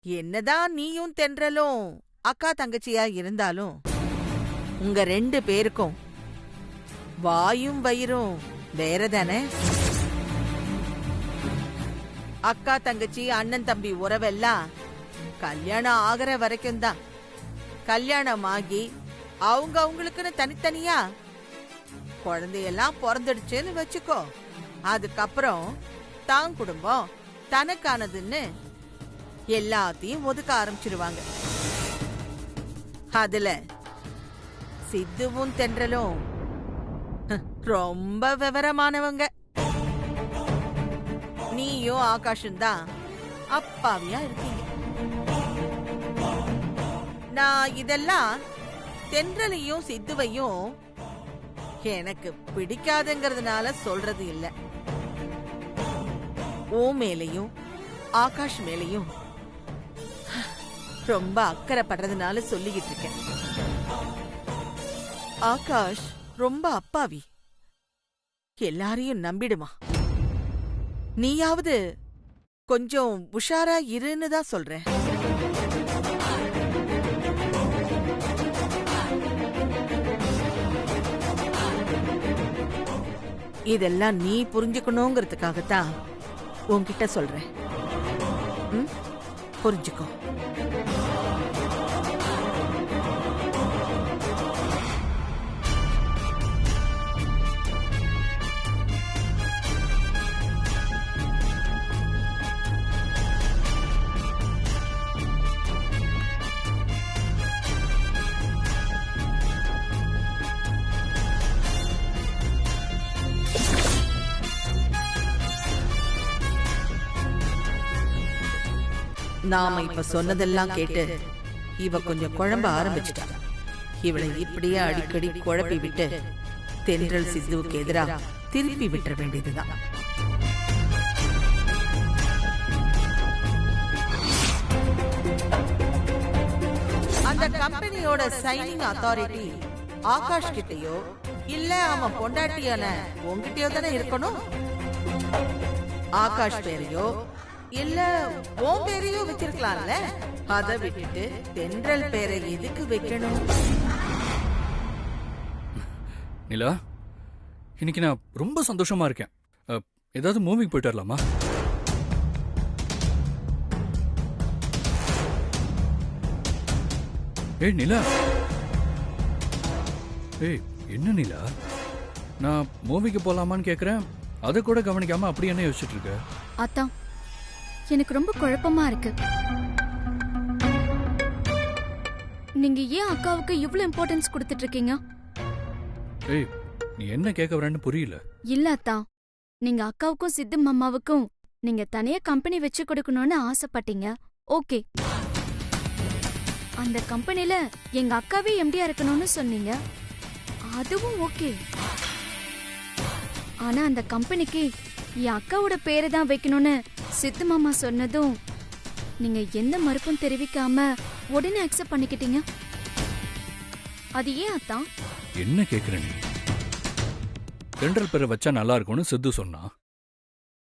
என்னதான் நீயும் தென்றலும் அக்கா தங்கச்சியா இருந்தாலும் உங்க 2 பேருக்கும் வாயும் வயிறும் வேறதானே? அக்கா தங்கச்சி அண்ணன் தம்பி உறவெல்லாம் கல்யாணம் ஆகிற வரைக்கும் தான். கல்யாணம் ஆகி அவங்க அவங்களுக்குன்னு தனித்தனியா குழந்தையெல்லாம் பிறந்துடுச்சுன்னு வச்சுக்கோ, அதுக்கப்புறம் தான் குடும்பம் தனக்கானதுன்னு எல்லாத்தையும் ஒதுக்க ஆரம்பிச்சிருவாங்க. அதுல சித்துவும் தென்றலும் ரொம்ப விவரமானவங்க. நீயும் ஆகாஷும் தான் அப்பாவியா இருக்கீங்க. நான் இதெல்லாம் தென்றலையும் சித்துவையும் எனக்கு பிடிக்காதுங்கிறதுனால சொல்றது இல்ல. ஓ மேலையும் ஆகாஷ் மேலையும் ரொம்ப அக்கறைப்படுறதுனால சொல்லிக்கிட்டு இருக்கேன். ஆகாஷ் ரொம்ப அப்பாவி, எல்லாரையும் நம்பிடுமா. நீயாவது கொஞ்சம் உஷாரா இருன்னு தான் சொல்றேன். இதெல்லாம் நீ புரிஞ்சுக்கணுங்கிறதுக்காகத்தான் உன்கிட்ட சொல்றேன். புரிஞ்சுக்கோ. நாம இப்ப சொன்னதெல்லாம் கேட்டு இவ கொஞ்சம் குழம்ப ஆரம்பிச்சுட்டா. இவளை இப்படியே அடிக்கடி குழப்பி விட்டு தென்றல் சித்துவுக்கு எதிராக திருப்பி விட்டுற வேண்டியதுதான். அந்த கம்பெனியோட சைனிங் அத்தாரிட்டி ஆகாஷ் கிட்டயோ இல்ல அவன் பொண்டாட்டியான உன்கிட்டயோ தானே இருக்கணும். ஆகாஷ் பேரையோ இல்ல உன் பேரையும் வச்சிருக்கலாம்ல. அதை விட்டுட்டு தென்றல் பேரை எதுக்கு வைக்கணும்? நிலா, இன்னைக்கு நான் ரொம்ப சந்தோஷமா இருக்கேன். ஏதாவது மூவிக்கு போயிட்டு வரலாமா? ஏய் நிலா, ஏய் என்ன நிலா, நான் மூவிக்கு போலாமான்னு கேக்குறேன், அதை கூட கவனிக்காம அப்படி என்ன யோசிச்சுட்டு இருக்க? அதான் எனக்கு ரொம்ப குழப்பமா இருக்கு. நீங்க ஏன் அக்காவுக்கு இவ்ளோ இம்பார்ட்டன்ஸ் கொடுத்துட்டு இருக்கீங்க? ஏய் நீ என்ன கேட்க வரேன்னு புரியல. இல்ல அத்தா, நீங்க அக்காவுக்கும் சித்து மாமாவுக்கும் நீங்க தனியா கம்பெனி வச்சு கொடுக்கணும்னு ஆசைப்பட்டீங்க. ஓகே, அந்த கம்பெனில எங்க அக்காவே எம்டியா இருக்கணும்னு சொன்னீங்க. அதுவும் ஓகே. ஆனா அந்த கம்பெனிக்கு என் அக்காவோட பேரை தான் வைக்கணும்னு சித்து மாமா சொன்னதும் நீங்க எந்த மறுப்பும் தெரிவிக்காம உடனே அக்செப்ட் பண்ணிக்கிட்டீங்க. அது ஏன் அத்தா? என்ன கேக்குற நீ? தென்றல் பேரை வச்சா நல்லா இருக்கும்னு சித்து சொன்னா,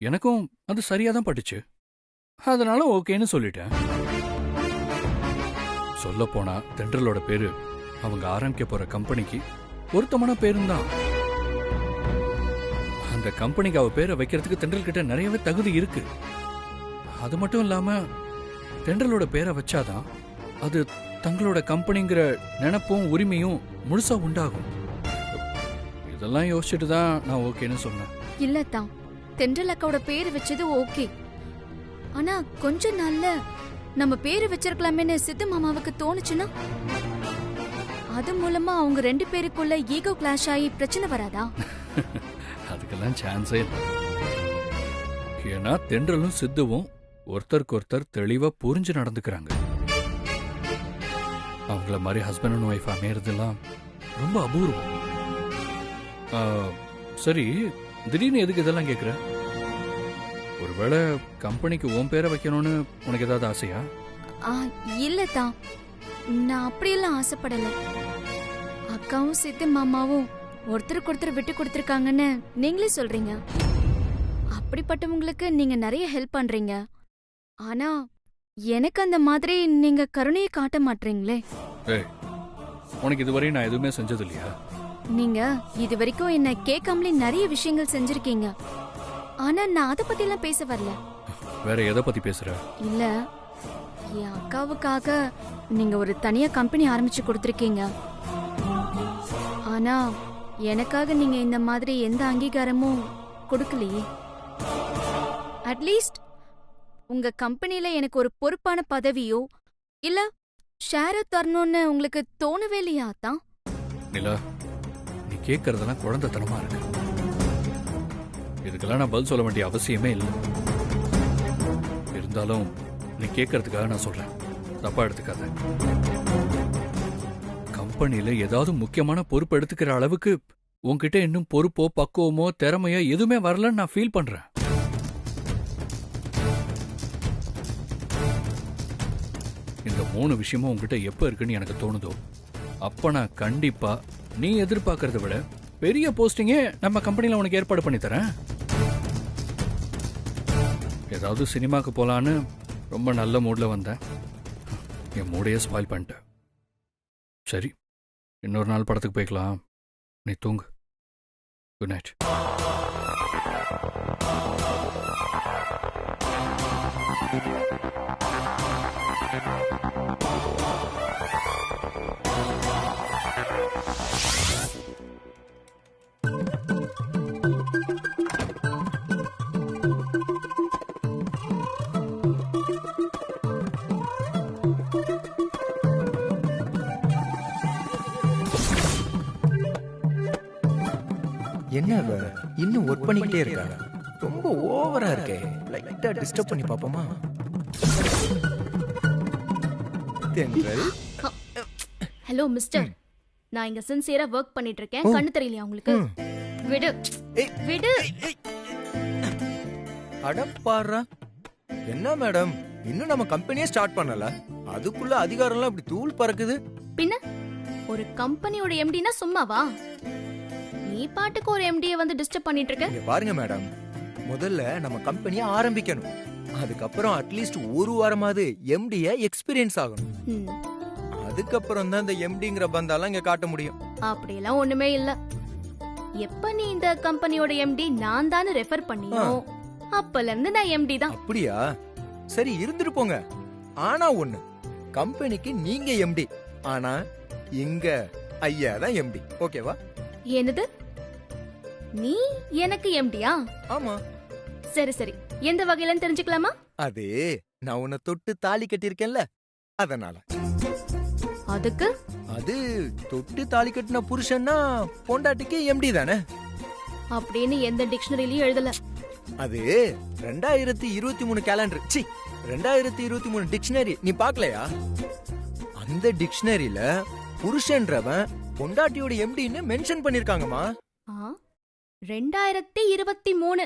எனக்கும் அது சரியா தான் பட்டுச்சு. அதனால ஓகேன்னு சொல்லிட்டேன். சொல்ல போனா தென்றலோட பேரு அவங்க ஆரம்பிக்க போற கம்பெனிக்கு பொருத்தமான பேரும் தான். அந்த கம்பெனிக்கு அவ பேரை வைக்கிறதுக்கு தென்றல் கிட்ட நிறையவே தகுதி இருக்கு. அது மட்டும் இல்லாம தென்றலோட பேரை வச்சாதான் அது தங்களோட கம்பெனிங்கிற நினைப்பும் உரிமையும் முழுசா உண்டாகும். இதெல்லாம் யோசிச்சுட்டு தான் நான் ஓகேன்னு சொன்னேன். இல்லத்தான், தென்றல் அக்காவோட பேரு வச்சது ஓகே. ஆனா கொஞ்ச நாள்ல நம்ம பேரு வச்சிருக்கலாமேன்னு சித்து மாமாவுக்கு தோணுச்சுன்னா அது மூலமா அவங்க 2 பேருக்குள்ள ஈகோ கிளாஷ் ஆகி பிரச்சனை வராதா? அதுக்கெல்லாம் சான்ஸே இல்லை. ஏன்னா தென்றலும் சித்துவும் ஒருத்தருக்கு ஒருத்தர் தெளிவா புரிஞ்சு நடந்துக்கிறாங்க. அவங்கள மாதிரி ஹஸ்பண்ட் அண்ட் ஒய்ஃப் அமையறதெல்லாம் ரொம்ப அபூர்வம். சரி, திடீர்னு எதுக்கு இதெல்லாம் கேட்குற? ஒருவேளை கம்பெனிக்கு உன் பேரை வைக்கணும்னு உனக்கு ஏதாவது ஆசையா? இல்லத்தான், நான் அப்படியெல்லாம் ஆசைப்படல. அக்காவும் சித்து மாமாவும் ஒருத்தருக்கு ஒருத்தர் விட்டு கொடுத்துருக்காங்கன்னு நீங்களே சொல்றீங்க. அப்படிப்பட்டவங்களுக்கு நீங்க நிறைய ஹெல்ப் பண்றீங்க. ஆனா எனக்கு அந்த மாதிரி நீங்க கருணையை காட்ட மாட்டீங்களே. ஏய், உனக்கு இதுவரையும் நான் எதுவுமே செஞ்சது இல்லையா? நீங்க இது வரைக்கும் என்ன கேட்காமலே நிறைய விஷயங்கள் செஞ்சிருக்கீங்க. ஆனா நான் அதை பத்தி எல்லாம் பேச வரல. வேற எதை பத்தி பேசுற? இல்ல, என் அக்காவுக்காக நீங்க ஒரு தனியா கம்பெனி ஆரம்பிச்சு கொடுத்திருக்கீங்க. ஆனா எனக்காக நீங்க இந்த மாதிரி எந்த அங்கீகாரமும் கொடுக்கலையே. அட்லீஸ்ட் உங்க கம்பெனில எனக்கு ஒரு பொறுப்பான பதவியோ இல்ல ஷேரோ தரணும்னு உங்களுக்கு தோணவே இல்லையா தான்? நிலா, நீ கேட்கறதெல்லாம் குழந்தைத்தனமா இருக்கு. இதுக்கெல்லாம் நான் பதில் சொல்ல வேண்டிய அவசியமே இல்லை. இருந்தாலும் நீ கேட்கறதுக்காக நான் சொல்றேன், தப்பா எடுத்துக்காத. கம்பெனில ஏதாவது முக்கியமான பொறுப்பு எடுத்துக்கிற அளவுக்கு உன்கிட்ட இன்னும் பொறுப்போ பக்குவமோ திறமையோ எதுவுமே வரலன்னு நான் ஃபீல் பண்றேன். இந்த 3 விஷயமும் உன்கிட்ட எப்ப இருக்குன்னு எனக்கு தோணுதோ அப்ப நான் கண்டிப்பா நீ எதிர்பார்க்கறத விட பெரிய போஸ்டிங்கே நம்ம கம்பெனில உனக்கு ஏற்பாடு பண்ணி தரேன். ஏதாவது சினிமாக்கு போலான்னு ரொம்ப நல்ல மூட்ல வந்தேன். என் மூடையே ஸ்பாயில் பண்ணிட்டேன். சரி, இன்னொரு நாள் படத்துக்கு போய்க்கலாம். நீ தூங்கு. Good night. என்ன இவ இன்னும் ஒர்க் பண்ணிக்கிட்டே இருக்கா? ரொம்ப ஓவரா இருக்கே. லைட்டா டிஸ்டர்ப் பண்ணி பாப்போமா? தென்றல், ஹலோ மிஸ்டர், நான் இங்க சின்சியரா ஒர்க் பண்ணிட்டு இருக்கேன். கண்ணு தெரியலையா உங்களுக்கு? விடு விடு. அடப்பாரா, என்ன மேடம், இன்னும் நம்ம கம்பெனியே ஸ்டார்ட் பண்ணல, அதுக்குள்ள அதிகாரம்லாம் இப்படி தூள் பறக்குது. பின்ன ஒரு கம்பெனியோட எம்டினா சும்மாவா? நீ பாட்டுக்கு ஒரு எம்டியை வந்து டிஸ்டர்ப் பண்ணிட்டு இருக்க. இங்க பாருங்க மேடம், முதல்ல நம்ம கம்பெனியை ஆரம்பிக்கணும். அதுக்கப்புறம் அட்லீஸ்ட் ஒரு வாரமாவது எம்டிய எக்ஸ்பீரியன்ஸ் ஆகணும். அதுக்கப்புறம் தான் இந்த எம்டிங்கிற பந்தாலாம் இங்க காட்ட முடியும். அப்படியெல்லாம் ஒண்ணுமே இல்ல. எப்ப நீ இந்த கம்பெனியோட எம்டி நான் தானே ரெஃபர் பண்ணியோ அப்பல இருந்து நான் எம்டி தான். அப்படியா? சரி, இருந்துட்டு போங்க. ஆனா ஒண்ணு, கம்பெனிக்கு நீங்க எம்டி, ஆனா இங்க ஐயா தான் எம்டி. ஓகேவா? என்னது, நீ எனக்கு எம்டியா? ஆமா. சரி சரி, எந்த வகையில தெரிஞ்சுக்கலாமா? அது நான் உன்னை தொட்டு தாலி கட்டியிருக்கேன்ல, அதனால. அதுக்கு அது தொட்டு தாலி கட்டின புருஷன்னா பொண்டாட்டிக்கு எம்டி தானே. அப்படின்னு எந்த டிக்ஷனரியிலயும் எழுதல. அது 2023 கேலண்டர், சி 2023 டிக்ஷனரி. நீ பாக்கலையா? அந்த டிக்ஷனரியில புருஷன்றவன் பொண்டாட்டியோட எம்டின்னு மென்ஷன் பண்ணிருக்காங்கம்மா. 2023,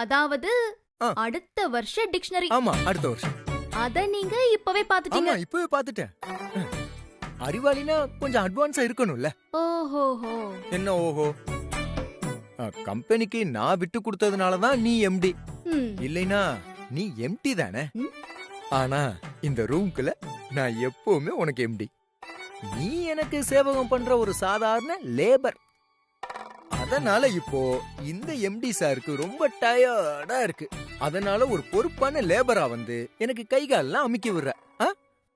அதாவது அடுத்த வருஷ டிக்ஷனரி. ஆமா, அடுத்த வருஷம். அத நீங்க இப்பவே பாத்துட்டீங்க? ஆமா, இப்பவே பாத்துட்டேன். அறிவாளினா கொஞ்சம் அட்வான்ஸா இருக்கணும்ல. ஓஹோஹோ. என்ன ஓஹோ? கம்பெனிக்கு நான் விட்டு கொடுத்ததுனாலதான் நீ எம்டி. இல்லைனா நீ எம்டி தானே. ஆனா இந்த ரூம்குள்ள நான் எப்பவுமே உனக்கு எம்டி. நீ எனக்கு சேவகம் பண்ற ஒரு சாதாரண லேபர். அதனால இப்போ இந்த எம்டி சாருக்கு ரொம்ப டயர்டா இருக்கு. அதனால ஒரு பொறுப்பான லேபரா வந்து எனக்கு கை கால்லாம் அமுக்கி விடுற.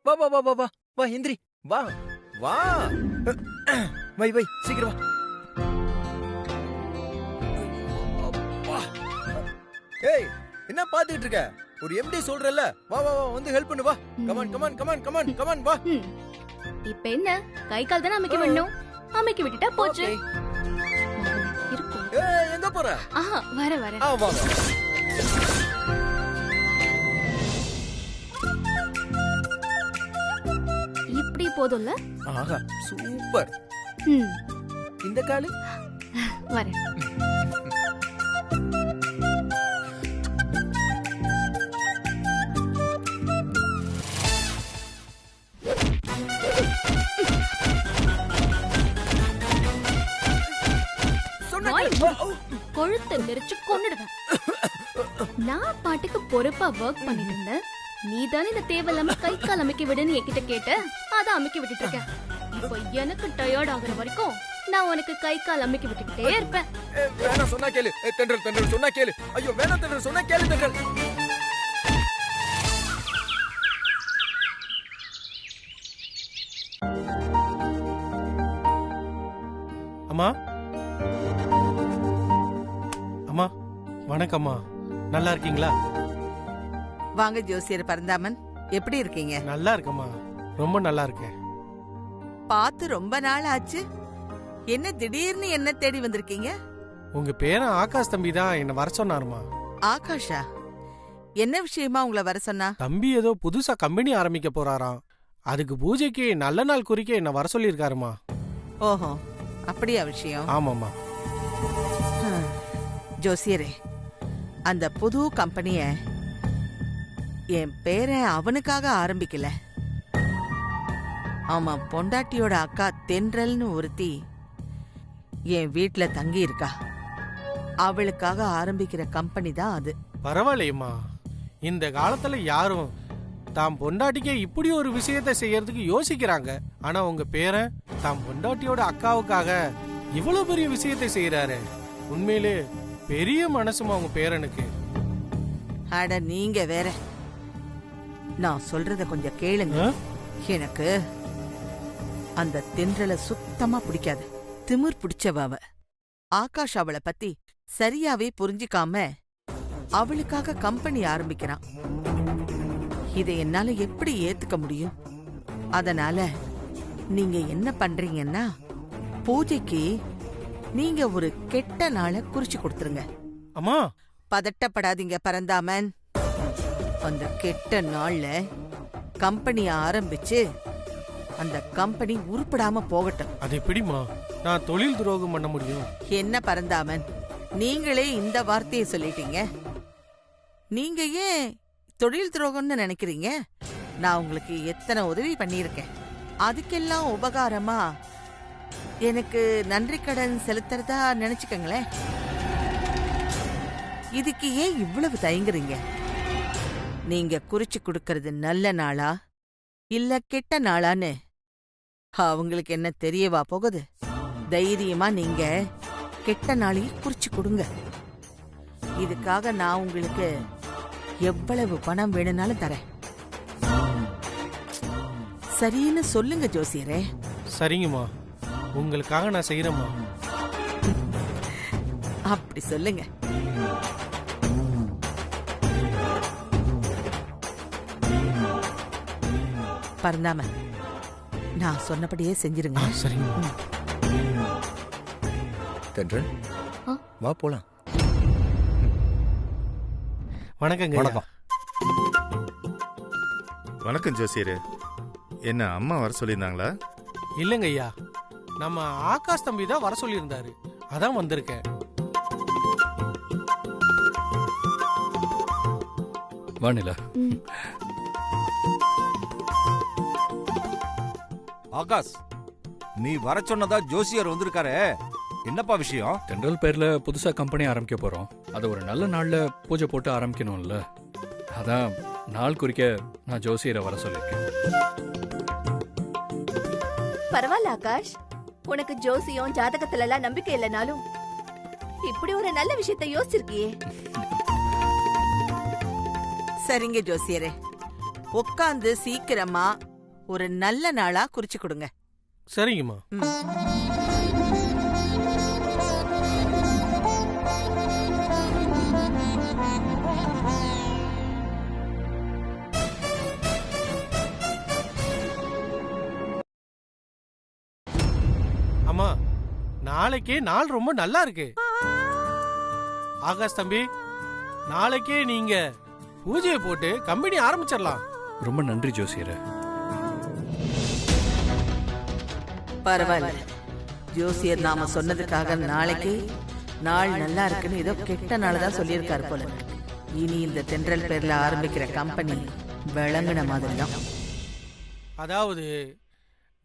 வா வா வா வா வா வா, எந்திரி, வா வா, வை வை, சீக்கிரம் வா. ஏய், என்ன பாத்துக்கிட்டு இருக்க? ஒரு எம்டி சொல்றல, வா வா வா, வந்து ஹெல்ப் பண்ணு, வா. Come on come on come on come on come on, வா. இப்ப என்ன, கை கால் தானே அமைக்க வேணும், அமைக்க விட்டுட்டா போச்சு. ஏய், எங்க போற? வர வர. வா வா. இப்படி போதும்ல? ஆஹா, சூப்பர். இந்த காலு வர. கொழுத்த நெரிச்சு கொன்னுடுவேன். நான் பாட்டுக்கு பொறுப்பா ஒர்க் பண்ணிட்டு இருந்தேன். நீ தானே இந்த தேவையில்லாம கை கால் அமைக்க விடுன்னு என்கிட்ட கேட்ட, அதான் அமைக்க விட்டுட்டு இருக்கேன். இப்போ எனக்கு டயர்ட் ஆகுற வரைக்கும் நான் உனக்கு கை கால் அமைக்க விட்டுக்கிட்டே இருப்பேன். வேணாம் சொன்னா கேளு. தென்றல் தென்றல் சொன்னா கேளு. ஐயோ வேணாம் தென்றல் சொன்னா கேளு தென்றல். அம்மா அம்மா வணக்கம்மா, நல்லா இருக்கீங்களா? வாங்க ஜோசியர் பரந்தாமன், எப்படி இருக்கீங்க? நல்லா இருக்கம்மா, ரொம்ப நல்லா இருக்கேன். பார்த்து ரொம்ப நாள் ஆச்சு. என்ன திடீர்னு என்ன தேடி வந்திருக்கீங்க? உங்க பேரன் ஆகாஷ் தம்பி தான் என்ன வர சொன்னாருமா. ஆகாஷா? என்ன விஷயமா உங்களை வர சொன்னா? தம்பி ஏதோ புதுசா கம்பெனி ஆரம்பிக்க போறாராம், அதுக்கு பூஜைக்கு நல்ல நாள் குறிக்க என்ன வர சொல்லியிருக்காருமா. ஓஹோ, அப்படியா விஷயம்? ஆமாம்மா. ஜோசியரே, அந்த புது கம்பெனிய என் பேரன் அவனுக்காக ஆரம்பிக்கல. ஆமா, பொண்டாட்டியோட அக்கா தென்றல்னு ஒருத்தி என் வீட்டுல தங்கி இருக்கா. அவளுக்காக ஆரம்பிக்கிற கம்பெனி தான் அது. பரவாயில்லையம்மா, இந்த காலத்துல யாரும் தாம் பொண்டாட்டிக்கே இப்படி ஒரு விஷயத்தை செய்யறதுக்கு யோசிக்கிறாங்க. ஆனா உங்க பேரன் தாம் பொண்டாட்டியோட அக்காவுக்காக இவ்வளவு பெரிய விஷயத்தை செய்யறாரு. உண்மையிலே பெரிய மனசுமா உங்க பேரனுக்கு. அட நீங்க வேற, நான் சொல்றத கொஞ்சம் கேளுங்க. எனக்கு அந்த தென்றலை சுத்தமா பிடிக்காது. திமிர் பிடிச்சவ அவ. ஆகாஷ் அவளை பத்தி சரியாவே புரிஞ்சுக்காம அவளுக்காக கம்பெனி ஆரம்பிக்கிறான். இதை என்னால எப்படி ஏத்துக்க முடியும்? அதனால நீங்க என்ன பண்றீங்கன்னா, பூஜைக்கு நீங்க ஒரு கெட்ட நாளை குறிச்சு கொடுத்துருங்க. அம்மா பதட்டப்படாதீங்க பரந்தாமன். அந்த கெட்ட நாள்ல கம்பெனிய ஆரம்பிச்சு அந்த கம்பெனி உருப்படாம போகட்டும். அது எப்படிமா நான் தொழில் துரோகம் பண்ண முடியும்? என்ன பரந்தாமன், நீங்களே இந்த வார்த்தையை சொல்லிட்டீங்க. நீங்க ஏன் தொழில் துரோகம்னு நினைக்கிறீங்க? நான் உங்களுக்கு எத்தனை உதவி பண்ணியிருக்கேன். அதுக்கெல்லாம் உபகாரமா எனக்கு நன்றி கடன் செலுத்துறதா நினைச்சுக்கங்களேன். இதுக்கு ஏன் இவ்வளவு தயங்குறீங்க? நீங்க குறிச்சு கொடுக்கறது நல்ல நாளா இல்ல கெட்ட நாளான்னு அவங்களுக்கு என்ன தெரியவா போகுது? தைரியமா நீங்க கெட்ட நாளையே குறிச்சு கொடுங்க. இதுக்காக நான் உங்களுக்கு எவ்வளவு பணம் வேணும்னாலும் தரேன். சரின்னு சொல்லுங்க ஜோசியரே. சரிங்கம்மா, உங்களுக்காக நான் செய்யறேம்மா. அப்படி சொல்லுங்க. பரந்தாம, நான் சொன்னபடியே செஞ்சிருங்க. சரிங்கம்மா. தென்றல் வா போலாம். வணக்கங்க. வணக்கம். வணக்கம் ஜோசியரே, என்ன அம்மா வர சொல்லியிருந்தாங்களா? இல்லங்க ஐயா, நம்ம ஆகாஷ் தம்பி தான் வர சொல்லியிருந்தாரு, அதான் வந்திருக்கேன். வானிலா. ஆகாஷ், நீ வர சொன்னதா ஜோசியர் வந்திருக்காரு. என்னப்பா விஷயம்? தென்றல் பேர்ல புதுசா கம்பெனி ஆரம்பிக்க போறோம். அது ஒரு நல்ல நாள்ல பூஜை போட்டு ஆரம்பிக்கணும்ல, அதான் நாள் குறிக்க நான் ஜோசியரை வர சொல்லிருக்கேன். பரவாயில்ல ஆகாஷ், உனக்கு ஜோசியம் ஜாதகத்துல எல்லாம் நம்பிக்கை இல்லைனாலும் இப்படி ஒரு நல்ல விஷயத்தை யோசிச்சிருக்கியே. சரிங்க ஜோசியரே, உட்காந்து சீக்கிரமா ஒரு நல்ல நாளா குறிச்சு கொடுங்க. சரிங்கம்மா. அம்மா, நாளைக்கே நாள் ரொம்ப நல்லா இருக்கு. ஆகாஷ் தம்பி, நாளைக்கே நீங்க பூஜையை போட்டு கம்பெனி ஆரம்பிச்சிடலாம். ரொம்ப நன்றி ஜோசியரே. பரவாயில்ல, ஜோசியர் நாம சொன்னதுக்காக நாளைக்கு நாள் நல்லா இருக்குன்னு ஏதோ கெட்ட நாள்தான் சொல்லியிருக்காரு போல. இனி இந்த தென்றல் பேர்ல ஆரம்பிக்கிற கம்பெனி விளங்குன மாதிரி தான். அதாவது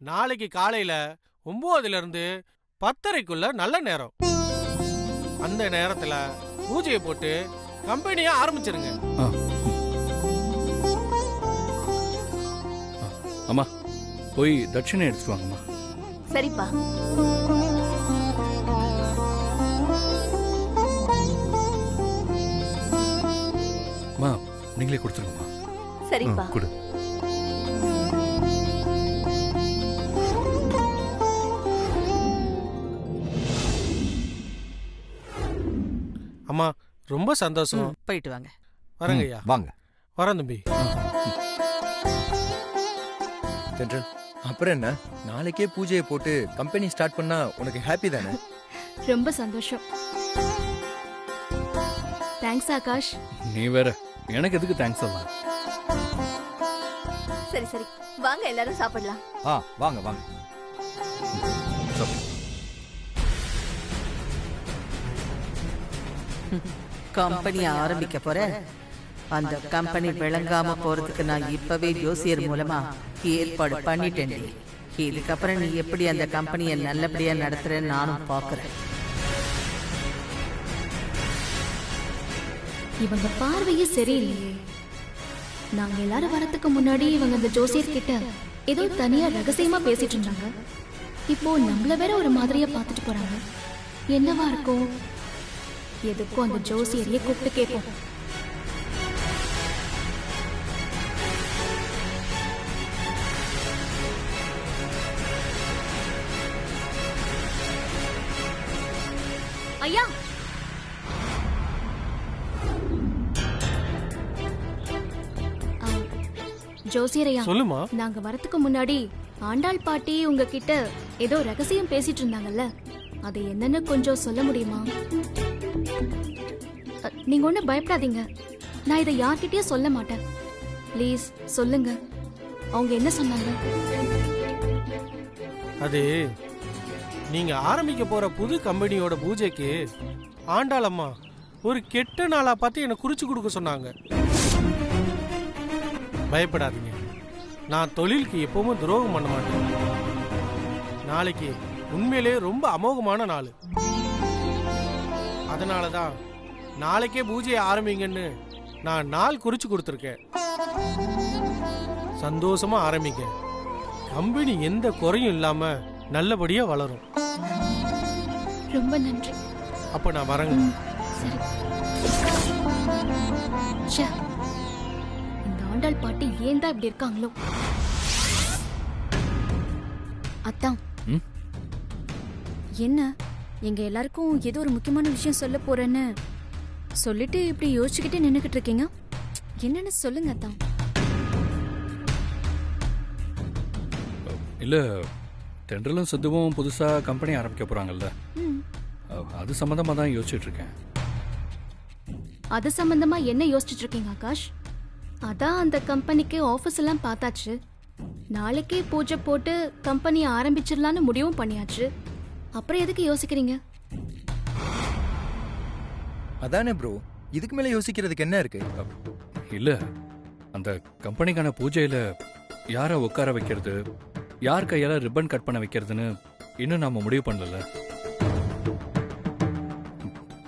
நாளைக்கு காலையில 9 இருந்து 10:30 நல்ல நேரம். அந்த நேரத்துல பூஜையை போட்டு கம்பெனியை ஆரம்பிச்சிருங்க. அம்மா போய் தட்சிணை எடுத்துட்டு வாங்கம்மா. சரிப்பா. அம்மா நீங்களே கொடுத்துருங்கம்மா. சரிப்பா. கொடு. அம்மா ரொம்ப சந்தோஷம். போயிட்டு வாங்க. வரங்க ஐயா. வாங்க. வரேன் தம்பி. தென்றல், அப்புறம் என்ன, நாளைக்கே பூஜையை போட்டு கம்பெனி ஸ்டார்ட் பண்ணா உனக்கு ஹாப்பி தானே? ரொம்ப சந்தோஷம். தேங்க்ஸ் ஆகாஷ். நீ வேற, எனக்கு எதுக்கு தேங்க்ஸ் எல்லாம்? சரி சரி, வாங்க எல்லாரும் சாப்பிடலாம். வாங்க வாங்க. கம்பெனி ஆரம்பிக்க போற, அந்த கம்பெனி விளங்காம போறதுக்கு நான் இப்பவே ஜோசியர் மூலமா ஏற்பாடு பண்ணிட்டேன். இதுக்கப்புறம் நீ எப்படி அந்த கம்பெனியை நல்லபடியா நடத்துறேன்னு நானும் பாக்குறேன். இவங்க பார்வையே சரியில்லையே. நாங்க எல்லாரும் வரதுக்கு முன்னாடி இவங்க அந்த ஜோசியர் கிட்ட ஏதோ தனியா ரகசியமா பேசிட்டு இருந்தாங்க. இப்போ நம்மள வேற ஒரு மாதிரியா பார்த்துட்டு போறாங்க. என்னவா இருக்கும்? எதுக்கும் அந்த ஜோசியரையே கூப்பிட்டு கேட்போம். ஐயா, ஜோசியரையா, சொல்லுமா. நாங்க வரதுக்கு முன்னாடி ஆண்டாள் பாட்டி உங்ககிட்ட ஏதோ ரகசியம் பேசிட்டு இருந்தாங்கல்ல, அது என்னன்னு கொஞ்சம் சொல்ல முடியுமா? நீங்க ஒன்னும் பயப்படாதீங்க, நான் இதை யார்கிட்டயும் சொல்ல மாட்டேன். ப்ளீஸ் சொல்லுங்க, அவங்க என்ன சொன்னாங்க? அது நீங்க ஆரம்பிக்க போற புது கம்பெனியோட பூஜைக்கு ஆண்டாளம்மா ஒரு கெட்ட நாளா பார்த்து எனக்கு குறிச்சு கொடுக்க சொன்னாங்க. பயப்படாதீங்க, நான் தொழிலுக்கு எப்பவும் துரோகம் பண்ண மாட்டேன். நாளைக்கு உண்மையிலே ரொம்ப அமோகமான நாள். அதனாலதான் நாளைக்கே பூஜையை ஆரம்பிங்கன்னு நான் நாள் குறிச்சு கொடுத்துருக்கேன். சந்தோஷமா ஆரம்பிங்க. கம்பெனி எந்த குறையும் இல்லாம நல்லபடியா வளரும். ரொம்ப நன்றி. அப்ப நான் வரேங்க. சரி. ச்சே, இந்த ஆண்டாள் பாட்டி ஏன் தான் இப்படி இருக்காங்களோ? அத்தான், என்ன எங்க எல்லாருக்கும் ஏதோ ஒரு முக்கியமான விஷயம் சொல்ல போறேன்னு சொல்லிட்டு இப்படி யோசிச்சுக்கிட்டே நின்னுக்கிட்டு இருக்கீங்க. என்னன்னு சொல்லுங்க அத்தான். இல்ல, தென்றலும் சித்துவும் புதுசா கம்பெனி ஆரம்பிக்க போறாங்கல்ல, அது சம்பந்தமா தான் யோசிச்சுட்டு இருக்கேன். அது சம்பந்தமா என்ன யோசிச்சுட்டு இருக்கீங்க ஆகாஷ்? அதான் அந்த கம்பெனிக்கு ஆபீஸ் எல்லாம் பார்த்தாச்சு. நாளைக்கே பூஜை போட்டு கம்பெனி ஆரம்பிச்சிடலான்னு முடிவும் பண்ணியாச்சு. அப்புறம் எதுக்கு யோசிக்கிறீங்க? அதானே ப்ரோ, இதுக்கு மேல யோசிக்கிறதுக்கு என்ன இருக்கு? இல்ல, அந்த கம்பெனிக்கான பூஜையில யாரை உட்கார வைக்கிறது, யார் கையால ரிப்பன் கட் பண்ண வைக்கிறதுன்னு இன்னும் நாம முடிவு பண்ணல.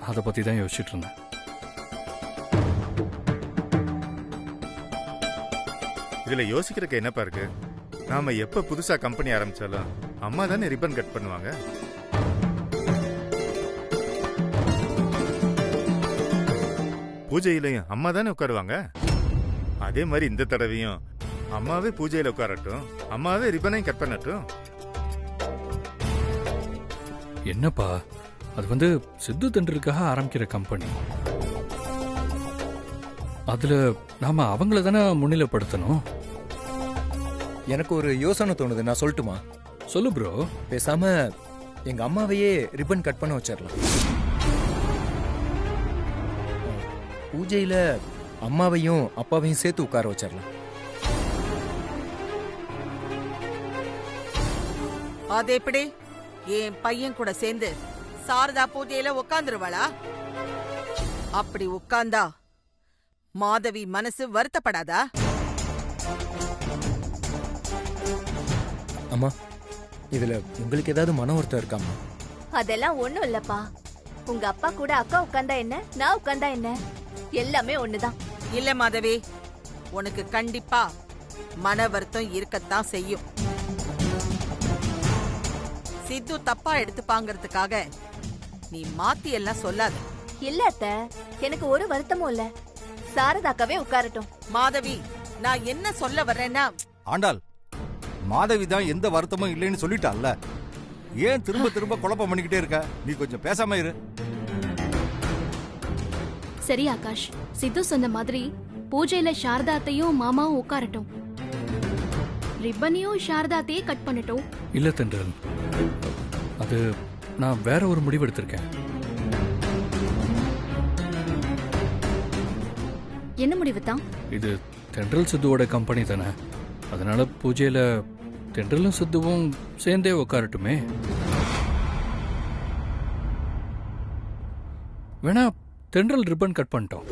அதை பத்தி தான் யோசிச்சுட்டு இருந்தேன். இதுல யோசிக்கிறதுக்கு என்னப்பா இருக்கு? நாம எப்ப புதுசா கம்பெனி ஆரம்பிச்சாலும் அம்மா தானே ரிப்பன் கட் பண்ணுவாங்க. பூஜையிலையும் அம்மா தானே உட்காருவாங்க. அதே மாதிரி இந்த தடவையும் அம்மாவே பூஜையில உட்காரட்டும், அம்மாவே ரிப்பனையும் கட் பண்ணட்டும். என்னப்பா, அது சித்து தென்றலுக்காக ஆரம்பிக்கிற கம்பெனி. அதுல நாம அவங்கள தானே முன்னிலைப்படுத்தணும். எனக்கு ஒரு யோசனை தோணுது, நான் சொல்லட்டுமா? சொல்லு ப்ரோ. பேசாம எங்க அம்மாவையே ரிப்பன் கட் பண்ண வச்சிடலாம். பூஜையில அம்மாவையும் அப்பாவையும் சேர்த்து உட்கார வச்சிடலாம். அது எப்படி? என் பையன் கூட சேர்ந்து சாரதா பூஜையில உட்கார்ந்துருவாளா? அப்படி உட்கார்ந்தா மாதவி மனசு வருத்தப்படாதா? அம்மா, இதுல உங்களுக்கு ஏதாவது மன வருத்தம் இருக்காமா? அதெல்லாம் ஒண்ணும் இல்லப்பா. உங்க அப்பா கூட அக்கா உட்கார்ந்தா என்ன, நான் உட்கார்ந்தா என்ன, எல்லாமே ஒண்ணுதான். இல்ல மாதவி, உனக்கு கண்டிப்பா மன வருத்தம் இருக்கத்தான் செய்யும். சித்து தப்பா எடுத்துப்பாங்கிறதுக்காக நீ மாத்தி எல்லாம் சொல்லாத. இல்ல அத்தை, எனக்கு ஒரு வருத்தமும் இல்ல. சாரதாக்காவே உட்காரட்டும். மாதவி, நான் என்ன சொல்ல வர்றேன்னா, ஆண்டாள், மாதவி தான் எந்த வருத்தமும் இல்லைன்னு சொல்லிட்டால, ஏன் திரும்ப திரும்ப குழப்பம் பண்ணிக்கிட்டே இருக்க? நீ கொஞ்சம் பேசாம இரு. சரி ஆகாஷ், சித்து சொன்ன மாதிரி பூஜையில சாரதாத்தையும் மாமாவும் உட்காரட்டும். ரிப்பனையும் சாரதாத்தையே கட் பண்ணட்டும். இல்ல தென்றல், அது நான் வேற ஒரு முடிவு எடுத்திருக்கேன். என்ன முடிவு தான்? இது தென்றல் சித்துவோட கம்பெனி தானே, அதனால பூஜையில தென்றலும் சித்துவும் சேர்ந்தே உட்காரட்டுமே. வேணா தென்றல் ரிப்பன் கட் பண்ணிட்டோம்.